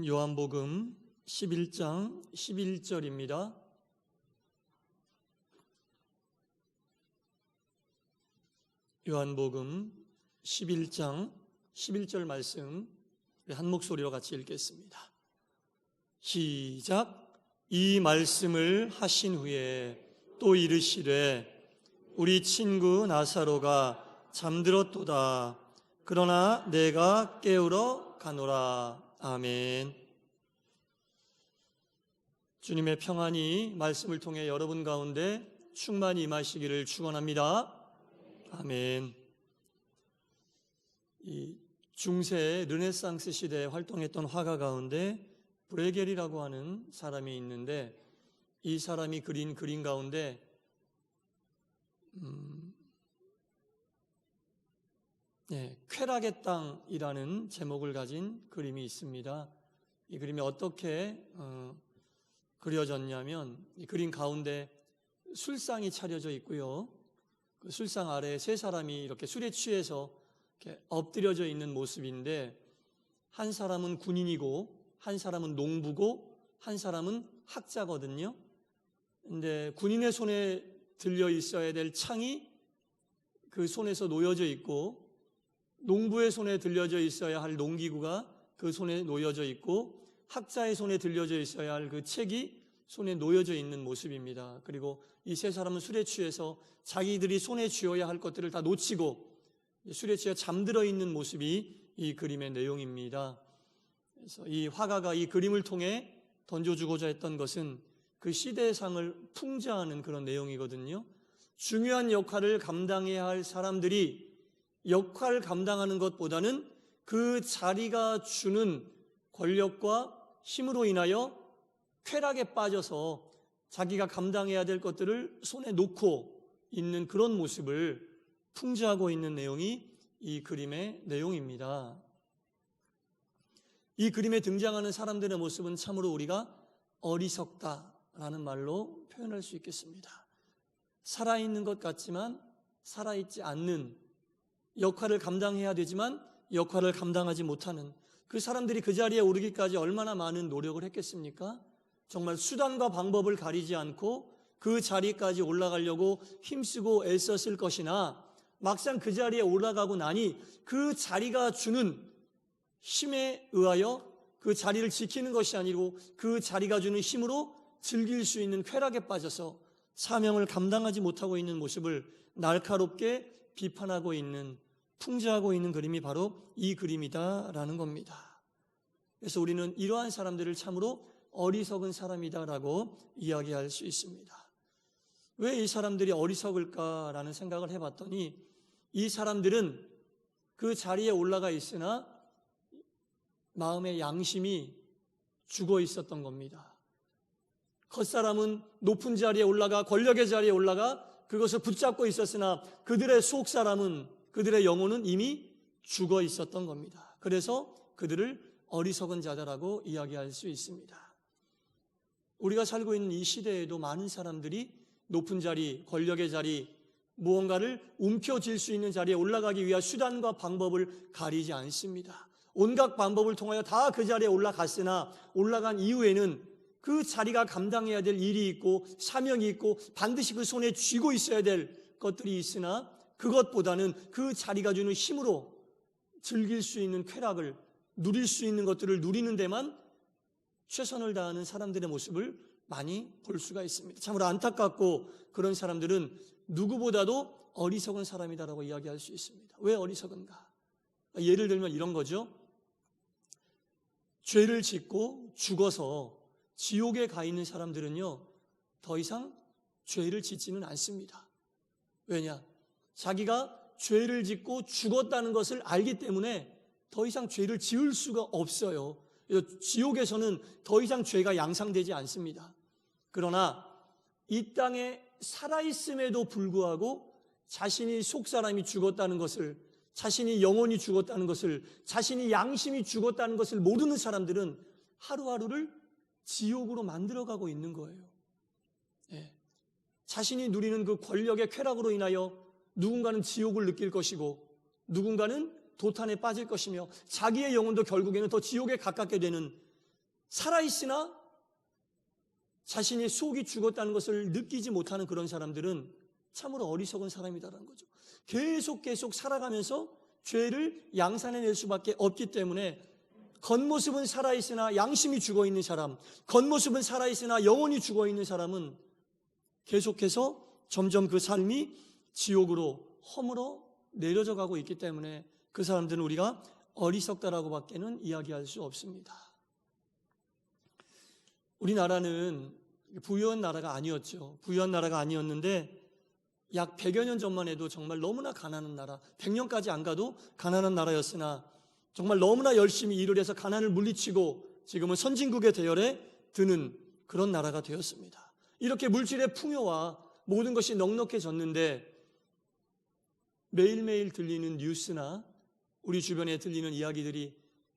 말씀은 요한복음 11장 11절입니다. 요한복음 11장 11절 말씀 한 목소리로 같이 읽겠습니다. 시작. 이 말씀을 하신 후에 또 이르시되 우리 친구 나사로가 잠들었도다. 그러나 내가 깨우러 가노라. 아멘. 주님의 평안이 말씀을 통해 여러분 가운데 충만히 임하시기를 축원합니다. 아멘. 이 중세 르네상스 시대에 활동했던 화가 가운데 브레겔이라고 하는 사람이 있는데, 이 사람이 그린 그림 가운데 쾌락의 땅이라는 제목을 가진 그림이 있습니다. 이 그림이 어떻게 그려졌냐면, 이 그림 가운데 술상이 차려져 있고요. 그 술상 아래에 세 사람이 이렇게 술에 취해서 이렇게 엎드려져 있는 모습인데, 한 사람은 군인이고, 한 사람은 농부고, 한 사람은 학자거든요. 근데 군인의 손에 들려 있어야 될 창이 그 손에서 놓여져 있고, 농부의 손에 들려져 있어야 할 농기구가 그 손에 놓여져 있고, 학자의 손에 들려져 있어야 할 그 책이 손에 놓여져 있는 모습입니다. 그리고 이 세 사람은 술에 취해서 자기들이 손에 쥐어야 할 것들을 다 놓치고 술에 취해 잠들어 있는 모습이 이 그림의 내용입니다. 그래서 이 화가가 이 그림을 통해 던져주고자 했던 것은 그 시대의 상을 풍자하는 그런 내용이거든요. 중요한 역할을 감당해야 할 사람들이 역할을 감당하는 것보다는 그 자리가 주는 권력과 힘으로 인하여 쾌락에 빠져서 자기가 감당해야 될 것들을 손에 놓고 있는 그런 모습을 풍자하고 있는 내용이 이 그림의 내용입니다. 이 그림에 등장하는 사람들의 모습은 참으로 우리가 어리석다라는 말로 표현할 수 있겠습니다. 살아있는 것 같지만 살아있지 않는, 역할을 감당해야 되지만 역할을 감당하지 못하는 그 사람들이 그 자리에 오르기까지 얼마나 많은 노력을 했겠습니까? 정말 수단과 방법을 가리지 않고 그 자리까지 올라가려고 힘쓰고 애썼을 것이나, 막상 그 자리에 올라가고 나니 그 자리가 주는 힘에 의하여 그 자리를 지키는 것이 아니고 그 자리가 주는 힘으로 즐길 수 있는 쾌락에 빠져서 사명을 감당하지 못하고 있는 모습을 날카롭게 비판하고 있는, 풍자하고 있는 그림이 바로 이 그림이다라는 겁니다. 그래서 우리는 이러한 사람들을 참으로 어리석은 사람이다라고 이야기할 수 있습니다. 왜 이 사람들이 어리석을까라는 생각을 해봤더니, 이 사람들은 그 자리에 올라가 있으나 마음의 양심이 죽어 있었던 겁니다. 겉사람은 높은 자리에 올라가, 권력의 자리에 올라가 그것을 붙잡고 있었으나 그들의 속사람은, 그들의 영혼은 이미 죽어 있었던 겁니다. 그래서 그들을 어리석은 자다라고 이야기할 수 있습니다. 우리가 살고 있는 이 시대에도 많은 사람들이 높은 자리, 권력의 자리, 무언가를 움켜쥘 수 있는 자리에 올라가기 위한 수단과 방법을 가리지 않습니다. 온갖 방법을 통하여 다 그 자리에 올라갔으나 올라간 이후에는 그 자리가 감당해야 될 일이 있고 사명이 있고 반드시 그 손에 쥐고 있어야 될 것들이 있으나, 그것보다는 그 자리가 주는 힘으로 즐길 수 있는 쾌락을, 누릴 수 있는 것들을 누리는 데만 최선을 다하는 사람들의 모습을 많이 볼 수가 있습니다. 참으로 안타깝고, 그런 사람들은 누구보다도 어리석은 사람이다라고 이야기할 수 있습니다. 왜 어리석은가? 예를 들면 이런 거죠. 죄를 짓고 죽어서 지옥에 가 있는 사람들은요, 더 이상 죄를 짓지는 않습니다. 왜냐? 자기가 죄를 짓고 죽었다는 것을 알기 때문에 더 이상 죄를 지을 수가 없어요. 그래서 지옥에서는 더 이상 죄가 양상되지 않습니다. 그러나 이 땅에 살아있음에도 불구하고 자신이 속사람이 죽었다는 것을, 자신이 영혼이 죽었다는 것을, 자신이 양심이 죽었다는 것을 모르는 사람들은 하루하루를 지옥으로 만들어가고 있는 거예요. 자신이 누리는 그 권력의 쾌락으로 인하여 누군가는 지옥을 느낄 것이고 누군가는 도탄에 빠질 것이며 자기의 영혼도 결국에는 더 지옥에 가깝게 되는 살아있으나 자신의 속이 죽었다는 것을 느끼지 못하는 그런 사람들은 참으로 어리석은 사람이다라는 거죠. 계속 살아가면서 죄를 양산해낼 수밖에 없기 때문에 겉모습은 살아있으나 양심이 죽어있는 사람, 겉모습은 살아있으나 영혼이 죽어있는 사람은 계속해서 점점 그 삶이 지옥으로 허물어 내려져 가고 있기 때문에 그 사람들은 우리가 어리석다라고 밖에는 이야기할 수 없습니다. 우리나라는 부유한 나라가 아니었죠. 부유한 나라가 아니었는데 약 100여 년 전만 해도 정말 너무나 가난한 나라, 100년까지 안 가도 가난한 나라였으나 정말 너무나 열심히 일을 해서 가난을 물리치고 지금은 선진국의 대열에 드는 그런 나라가 되었습니다. 이렇게 물질의 풍요와 모든 것이 넉넉해졌는데 매일매일 들리는 뉴스나 우리 주변에 들리는 이야기들이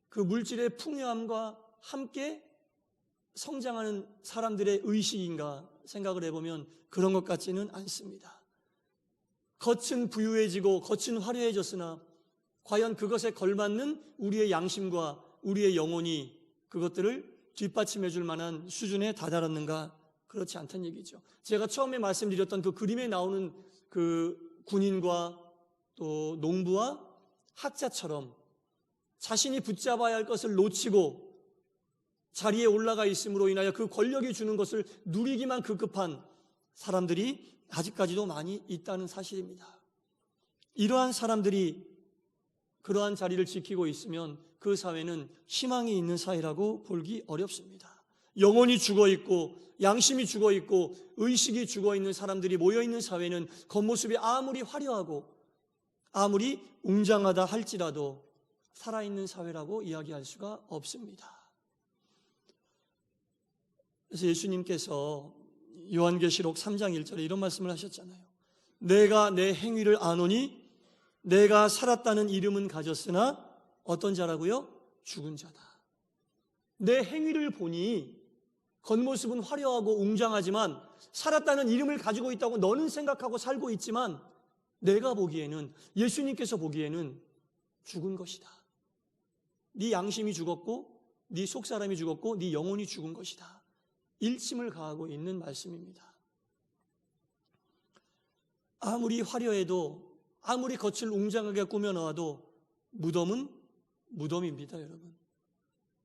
그 물질의 풍요함과 함께 성장하는 사람들의 의식인가 생각을 해보면 그런 것 같지는 않습니다. 겉은 부유해지고 겉은 화려해졌으나 과연 그것에 걸맞는 우리의 양심과 우리의 영혼이 그것들을 뒷받침해 줄 만한 수준에 다다랐는가? 그렇지 않다는 얘기죠. 제가 처음에 말씀드렸던 그 그림에 나오는 그 군인과 또 농부와 학자처럼 자신이 붙잡아야 할 것을 놓치고 자리에 올라가 있음으로 인하여 그 권력이 주는 것을 누리기만 급급한 사람들이 아직까지도 많이 있다는 사실입니다. 이러한 사람들이 그러한 자리를 지키고 있으면 그 사회는 희망이 있는 사회라고 보기 어렵습니다. 영혼이 죽어있고 양심이 죽어있고 의식이 죽어있는 사람들이 모여있는 사회는 겉모습이 아무리 화려하고 아무리 웅장하다 할지라도 살아있는 사회라고 이야기할 수가 없습니다. 그래서 예수님께서 요한계시록 3장 1절에 이런 말씀을 하셨잖아요. 내가 내 행위를 아노니 내가 살았다는 이름은 가졌으나 어떤 자라고요? 죽은 자다. 내 행위를 보니 겉모습은 화려하고 웅장하지만 살았다는 이름을 가지고 있다고 너는 생각하고 살고 있지만 내가 보기에는, 예수님께서 보기에는 죽은 것이다. 네 양심이 죽었고 네 속사람이 죽었고 네 영혼이 죽은 것이다. 일침을 가하고 있는 말씀입니다. 아무리 화려해도 아무리 겉을 웅장하게 꾸며놓아도 무덤은 무덤입니다, 여러분.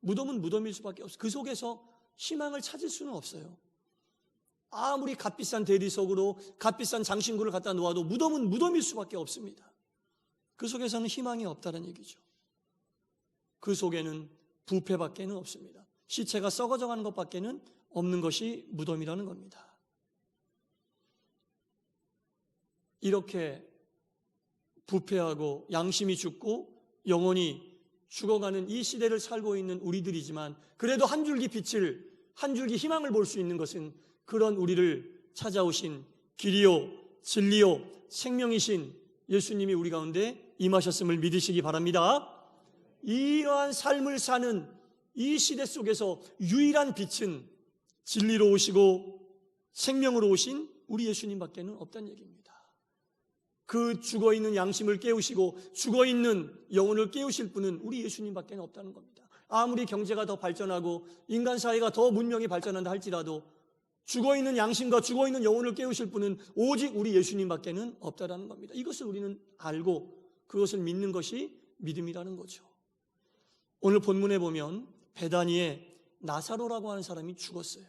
무덤은 무덤일 수밖에 없어요. 그 속에서 희망을 찾을 수는 없어요. 아무리 값비싼 대리석으로 값비싼 장신구를 갖다 놓아도 무덤은 무덤일 수밖에 없습니다. 그 속에서는 희망이 없다는 얘기죠. 그 속에는 부패밖에는 없습니다. 시체가 썩어져가는 것밖에는 없는 것이 무덤이라는 겁니다. 이렇게 부패하고 양심이 죽고 영혼이 죽어가는 이 시대를 살고 있는 우리들이지만 그래도 한 줄기 빛을, 한 줄기 희망을 볼 수 있는 것은 그런 우리를 찾아오신 길이요 진리요 생명이신 예수님이 우리 가운데 임하셨음을 믿으시기 바랍니다. 이러한 삶을 사는 이 시대 속에서 유일한 빛은 진리로 오시고 생명으로 오신 우리 예수님밖에는 없다는 얘기입니다. 그 죽어있는 양심을 깨우시고 죽어있는 영혼을 깨우실 분은 우리 예수님밖에 없다는 겁니다. 아무리 경제가 더 발전하고 인간 사회가 더 문명이 발전한다 할지라도 죽어있는 양심과 죽어있는 영혼을 깨우실 분은 오직 우리 예수님밖에 없다는 겁니다. 이것을 우리는 알고 그것을 믿는 것이 믿음이라는 거죠. 오늘 본문에 보면 베다니에 나사로라고 하는 사람이 죽었어요.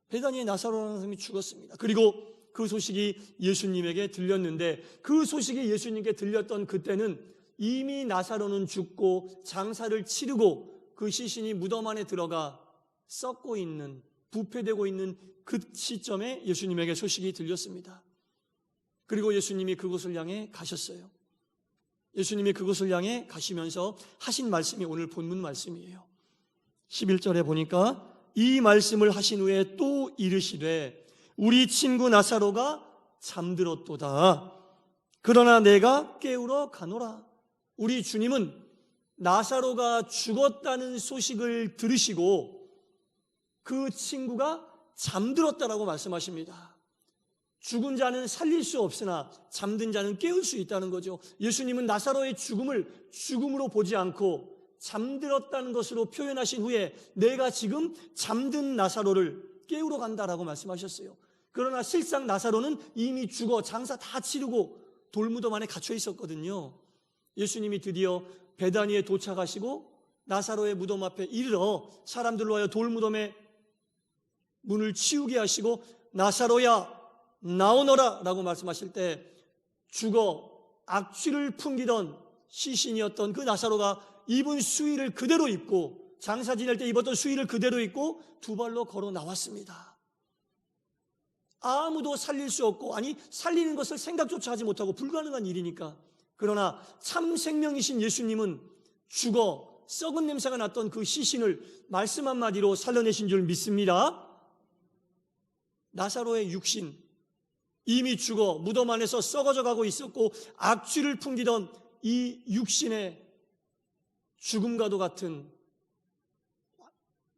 베다니에 나사로라는 사람이 죽었습니다. 그리고 그 소식이 예수님에게 들렸는데 그 소식이 예수님께 들렸던 그때는 이미 나사로는 죽고 장사를 치르고 그 시신이 무덤 안에 들어가 썩고 있는, 부패되고 있는 그 시점에 예수님에게 소식이 들렸습니다. 그리고 예수님이 그곳을 향해 가셨어요. 예수님이 그곳을 향해 가시면서 하신 말씀이 오늘 본문 말씀이에요. 11절에 보니까 이 말씀을 하신 후에 또 이르시되 우리 친구 나사로가 잠들었도다. 그러나 내가 깨우러 가노라. 우리 주님은 나사로가 죽었다는 소식을 들으시고 그 친구가 잠들었다라고 말씀하십니다. 죽은 자는 살릴 수 없으나 잠든 자는 깨울 수 있다는 거죠. 예수님은 나사로의 죽음을 죽음으로 보지 않고 잠들었다는 것으로 표현하신 후에 내가 지금 잠든 나사로를 깨우러 간다라고 말씀하셨어요. 그러나 실상 나사로는 이미 죽어 장사 다 치르고 돌무덤 안에 갇혀 있었거든요. 예수님이 드디어 베다니에 도착하시고 나사로의 무덤 앞에 이르러 사람들로 하여 돌무덤의 문을 치우게 하시고 나사로야 나오너라 라고 말씀하실 때 죽어 악취를 풍기던 시신이었던 그 나사로가 입은 수의를 그대로 입고 장사 지낼 때 입었던 수의를 그대로 입고 두 발로 걸어 나왔습니다. 아무도 살릴 수 없고, 아니 살리는 것을 생각조차 하지 못하고 불가능한 일이니까. 그러나 참 생명이신 예수님은 죽어 썩은 냄새가 났던 그 시신을 말씀 한마디로 살려내신 줄 믿습니다. 나사로의 육신, 이미 죽어 무덤 안에서 썩어져 가고 있었고 악취를 풍기던 이 육신의 죽음과도 같은,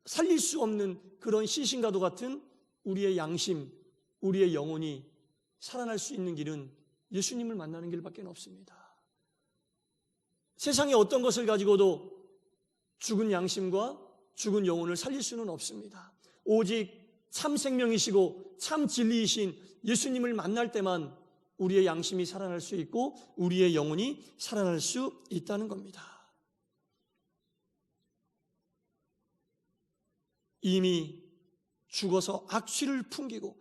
살릴 수 없는 그런 시신과도 같은 우리의 양심, 우리의 영혼이 살아날 수 있는 길은 예수님을 만나는 길밖에 없습니다. 세상에 어떤 것을 가지고도 죽은 양심과 죽은 영혼을 살릴 수는 없습니다. 오직 참 생명이시고 참 진리이신 예수님을 만날 때만 우리의 양심이 살아날 수 있고 우리의 영혼이 살아날 수 있다는 겁니다. 이미 죽어서 악취를 풍기고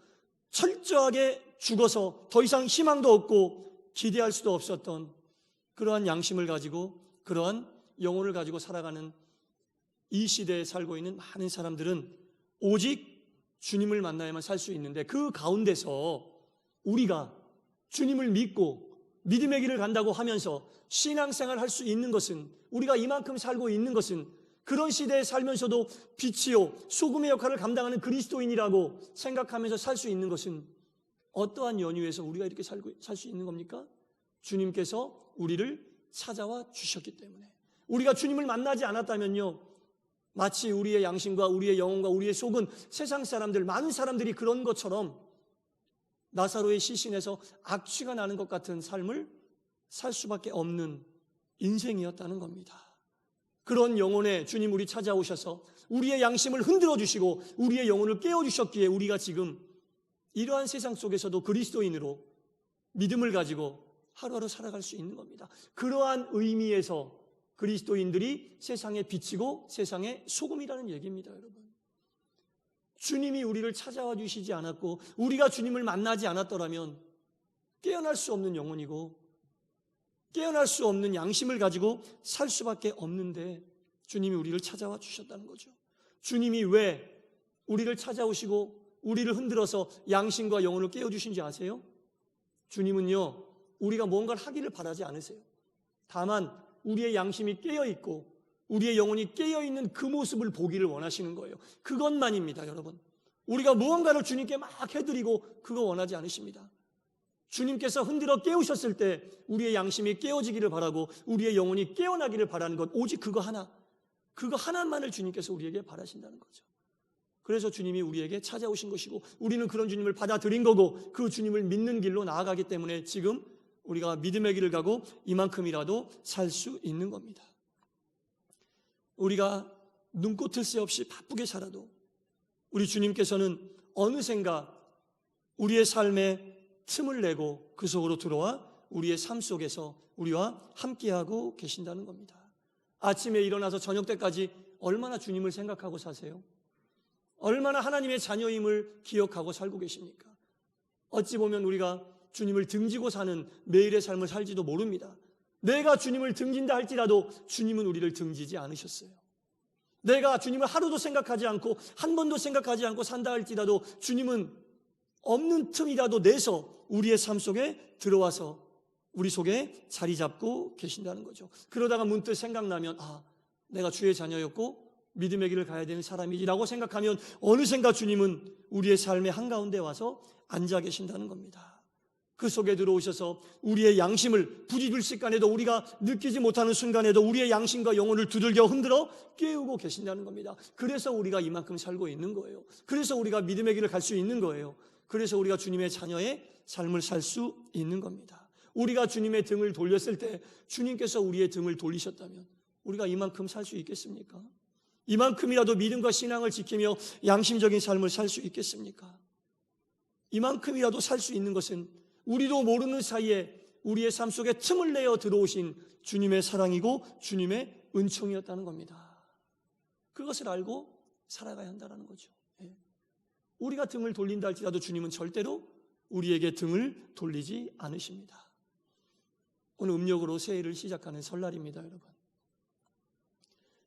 철저하게 죽어서 더 이상 희망도 없고 기대할 수도 없었던 그러한 양심을 가지고 그러한 영혼을 가지고 살아가는 이 시대에 살고 있는 많은 사람들은 오직 주님을 만나야만 살 수 있는데, 그 가운데서 우리가 주님을 믿고 믿음의 길을 간다고 하면서 신앙생활을 할 수 있는 것은, 우리가 이만큼 살고 있는 것은 그런 시대에 살면서도 빛이요 소금의 역할을 감당하는 그리스도인이라고 생각하면서 살 수 있는 것은 어떠한 연유에서 우리가 이렇게 살 수 있는 겁니까? 주님께서 우리를 찾아와 주셨기 때문에. 우리가 주님을 만나지 않았다면요, 마치 우리의 양심과 우리의 영혼과 우리의 속은 세상 사람들, 많은 사람들이 그런 것처럼 나사로의 시신에서 악취가 나는 것 같은 삶을 살 수밖에 없는 인생이었다는 겁니다. 그런 영혼에 주님 우리 찾아오셔서 우리의 양심을 흔들어 주시고 우리의 영혼을 깨워주셨기에 우리가 지금 이러한 세상 속에서도 그리스도인으로 믿음을 가지고 하루하루 살아갈 수 있는 겁니다. 그러한 의미에서 그리스도인들이 세상의 빛이고 세상의 소금이라는 얘기입니다, 여러분. 주님이 우리를 찾아와 주시지 않았고 우리가 주님을 만나지 않았더라면 깨어날 수 없는 영혼이고 깨어날 수 없는 양심을 가지고 살 수밖에 없는데 주님이 우리를 찾아와 주셨다는 거죠. 주님이 왜 우리를 찾아오시고 우리를 흔들어서 양심과 영혼을 깨워주신지 아세요? 주님은요, 우리가 뭔가를 하기를 바라지 않으세요. 다만 우리의 양심이 깨어있고 우리의 영혼이 깨어있는 그 모습을 보기를 원하시는 거예요. 그것만입니다, 여러분. 우리가 무언가를 주님께 막 해드리고 그거 원하지 않으십니다. 주님께서 흔들어 깨우셨을 때 우리의 양심이 깨어지기를 바라고 우리의 영혼이 깨어나기를 바라는 것, 오직 그거 하나만을 주님께서 우리에게 바라신다는 거죠. 그래서 주님이 우리에게 찾아오신 것이고 우리는 그런 주님을 받아들인 거고 그 주님을 믿는 길로 나아가기 때문에 지금 우리가 믿음의 길을 가고 이만큼이라도 살 수 있는 겁니다. 우리가 눈꽃을 새 없이 바쁘게 살아도 우리 주님께서는 어느샌가 우리의 삶에 틈을 내고 그 속으로 들어와 우리의 삶 속에서 우리와 함께하고 계신다는 겁니다. 아침에 일어나서 저녁 때까지 얼마나 주님을 생각하고 사세요? 얼마나 하나님의 자녀임을 기억하고 살고 계십니까? 어찌 보면 우리가 주님을 등지고 사는 매일의 삶을 살지도 모릅니다. 내가 주님을 등진다 할지라도 주님은 우리를 등지지 않으셨어요. 내가 주님을 하루도 생각하지 않고 한 번도 생각하지 않고 산다 할지라도 주님은 없는 틈이라도 내서 우리의 삶 속에 들어와서 우리 속에 자리 잡고 계신다는 거죠. 그러다가 문득 생각나면 내가 주의 자녀였고 믿음의 길을 가야 되는 사람이라고 생각하면 어느샌가 주님은 우리의 삶의 한가운데 와서 앉아 계신다는 겁니다. 그 속에 들어오셔서 우리의 양심을 부지불식간에도 우리가 느끼지 못하는 순간에도 우리의 양심과 영혼을 두들겨 흔들어 깨우고 계신다는 겁니다. 그래서 우리가 이만큼 살고 있는 거예요. 그래서 우리가 믿음의 길을 갈 수 있는 거예요. 그래서 우리가 주님의 자녀의 삶을 살 수 있는 겁니다. 우리가 주님의 등을 돌렸을 때 주님께서 우리의 등을 돌리셨다면 우리가 이만큼 살 수 있겠습니까? 이만큼이라도 믿음과 신앙을 지키며 양심적인 삶을 살 수 있겠습니까? 이만큼이라도 살 수 있는 것은 우리도 모르는 사이에 우리의 삶 속에 틈을 내어 들어오신 주님의 사랑이고 주님의 은총이었다는 겁니다. 그것을 알고 살아가야 한다는 거죠. 우리가 등을 돌린다 할지라도 주님은 절대로 우리에게 등을 돌리지 않으십니다. 오늘 음력으로 새해를 시작하는 설날입니다, 여러분.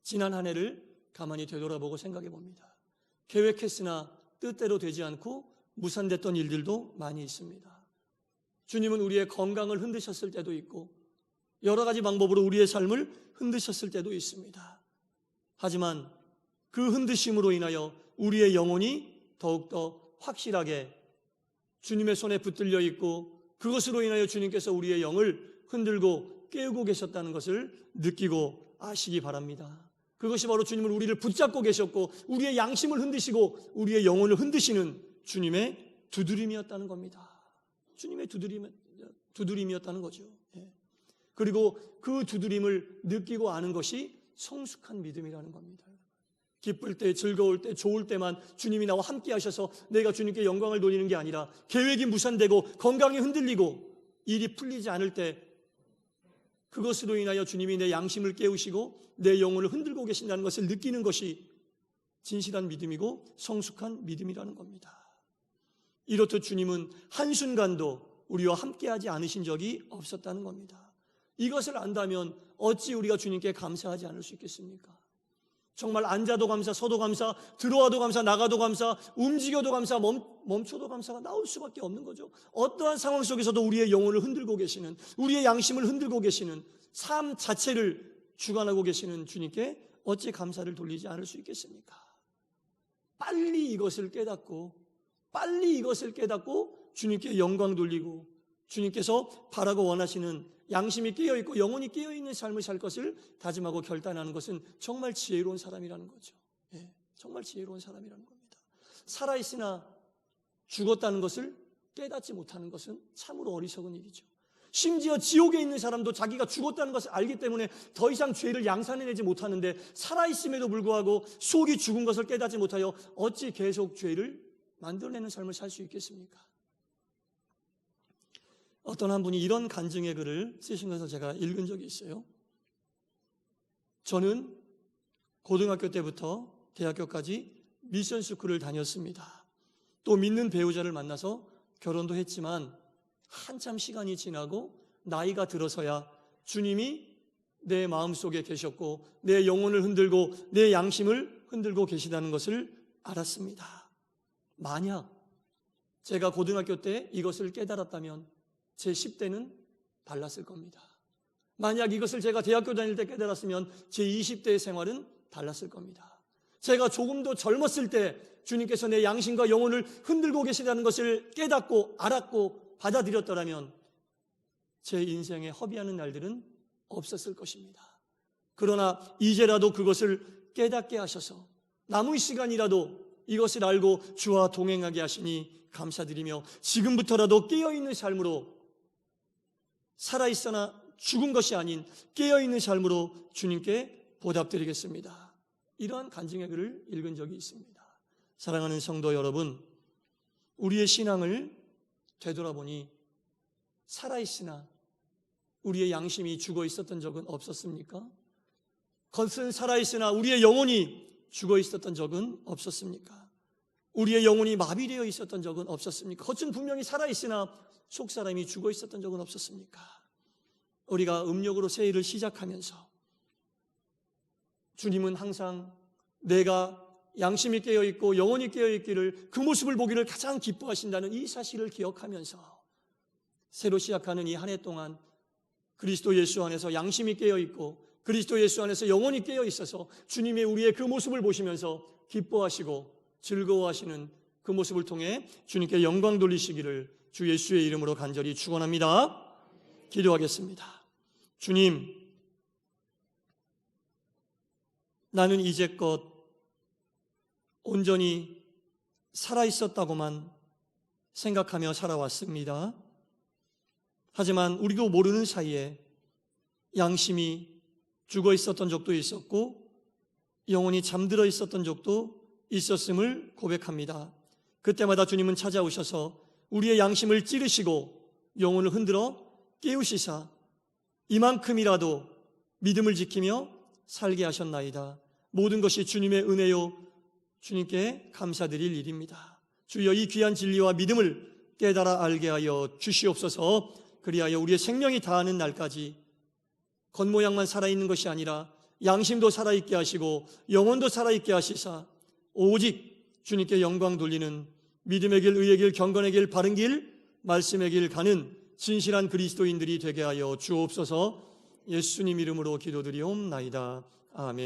지난 한 해를 가만히 되돌아보고 생각해 봅니다. 계획했으나 뜻대로 되지 않고 무산됐던 일들도 많이 있습니다. 주님은 우리의 건강을 흔드셨을 때도 있고 여러 가지 방법으로 우리의 삶을 흔드셨을 때도 있습니다. 하지만 그 흔드심으로 인하여 우리의 영혼이 더욱더 확실하게 주님의 손에 붙들려 있고 그것으로 인하여 주님께서 우리의 영을 흔들고 깨우고 계셨다는 것을 느끼고 아시기 바랍니다. 그것이 바로 주님은 우리를 붙잡고 계셨고 우리의 양심을 흔드시고 우리의 영혼을 흔드시는 주님의 두드림이었다는 겁니다. 주님의 두드림이었다는 거죠. 그리고 그 두드림을 느끼고 아는 것이 성숙한 믿음이라는 겁니다. 기쁠 때, 즐거울 때, 좋을 때만 주님이 나와 함께 하셔서 내가 주님께 영광을 돌리는 게 아니라 계획이 무산되고 건강이 흔들리고 일이 풀리지 않을 때 그것으로 인하여 주님이 내 양심을 깨우시고 내 영혼을 흔들고 계신다는 것을 느끼는 것이 진실한 믿음이고 성숙한 믿음이라는 겁니다. 이렇듯 주님은 한순간도 우리와 함께하지 않으신 적이 없었다는 겁니다. 이것을 안다면 어찌 우리가 주님께 감사하지 않을 수 있겠습니까? 정말 앉아도 감사, 서도 감사, 들어와도 감사, 나가도 감사, 움직여도 감사, 멈춰도 감사가 나올 수밖에 없는 거죠. 어떠한 상황 속에서도 우리의 영혼을 흔들고 계시는, 우리의 양심을 흔들고 계시는, 삶 자체를 주관하고 계시는 주님께 어찌 감사를 돌리지 않을 수 있겠습니까? 빨리 이것을 깨닫고 주님께 영광 돌리고 주님께서 바라고 원하시는 양심이 깨어있고 영혼이 깨어있는 삶을 살 것을 다짐하고 결단하는 것은 정말 지혜로운 사람이라는 거죠. 정말 지혜로운 사람이라는 겁니다. 살아있으나 죽었다는 것을 깨닫지 못하는 것은 참으로 어리석은 일이죠. 심지어 지옥에 있는 사람도 자기가 죽었다는 것을 알기 때문에 더 이상 죄를 양산해내지 못하는데 살아있음에도 불구하고 속이 죽은 것을 깨닫지 못하여 어찌 계속 죄를 만들어내는 삶을 살 수 있겠습니까? 어떤 한 분이 이런 간증의 글을 쓰신 것을 제가 읽은 적이 있어요. 저는 고등학교 때부터 대학교까지 미션 스쿨을 다녔습니다. 또 믿는 배우자를 만나서 결혼도 했지만 한참 시간이 지나고 나이가 들어서야 주님이 내 마음속에 계셨고 내 영혼을 흔들고 내 양심을 흔들고 계시다는 것을 알았습니다. 만약 제가 고등학교 때 이것을 깨달았다면 제 10대는 달랐을 겁니다. 만약 이것을 제가 대학교 다닐 때 깨달았으면 제 20대의 생활은 달랐을 겁니다. 제가 조금 더 젊었을 때 주님께서 내 양심과 영혼을 흔들고 계시다는 것을 깨닫고 알았고 받아들였더라면 제 인생에 허비하는 날들은 없었을 것입니다. 그러나 이제라도 그것을 깨닫게 하셔서 남은 시간이라도 이것을 알고 주와 동행하게 하시니 감사드리며 지금부터라도 깨어있는 삶으로 살아있으나 죽은 것이 아닌 깨어있는 삶으로 주님께 보답드리겠습니다. 이러한 간증의 글을 읽은 적이 있습니다. 사랑하는 성도 여러분, 우리의 신앙을 되돌아보니 살아있으나 우리의 양심이 죽어 있었던 적은 없었습니까? 겉은 살아있으나 우리의 영혼이 죽어 있었던 적은 없었습니까? 우리의 영혼이 마비되어 있었던 적은 없었습니까? 겉은 분명히 살아있으나 속사람이 죽어 있었던 적은 없었습니까? 우리가 음력으로 새해를 시작하면서 주님은 항상 내가 양심이 깨어있고 영혼이 깨어있기를 그 모습을 보기를 가장 기뻐하신다는 이 사실을 기억하면서 새로 시작하는 이 한 해 동안 그리스도 예수 안에서 양심이 깨어있고 그리스도 예수 안에서 영혼이 깨어있어서 주님의 우리의 그 모습을 보시면서 기뻐하시고 즐거워하시는 그 모습을 통해 주님께 영광 돌리시기를 주 예수의 이름으로 간절히 축원합니다. 기도하겠습니다. 주님, 나는 이제껏 온전히 살아있었다고만 생각하며 살아왔습니다. 하지만 우리도 모르는 사이에 양심이 죽어 있었던 적도 있었고 영혼이 잠들어 있었던 적도 있었음을 고백합니다. 그때마다 주님은 찾아오셔서 우리의 양심을 찌르시고 영혼을 흔들어 깨우시사 이만큼이라도 믿음을 지키며 살게 하셨나이다. 모든 것이 주님의 은혜요 주님께 감사드릴 일입니다. 주여, 이 귀한 진리와 믿음을 깨달아 알게 하여 주시옵소서. 그리하여 우리의 생명이 다하는 날까지 겉모양만 살아있는 것이 아니라 양심도 살아있게 하시고 영혼도 살아있게 하시사 오직 주님께 영광 돌리는 믿음의 길, 의의 길, 경건의 길, 바른 길, 말씀의 길 가는 진실한 그리스도인들이 되게 하여 주옵소서. 예수님 이름으로 기도드리옵나이다. 아멘.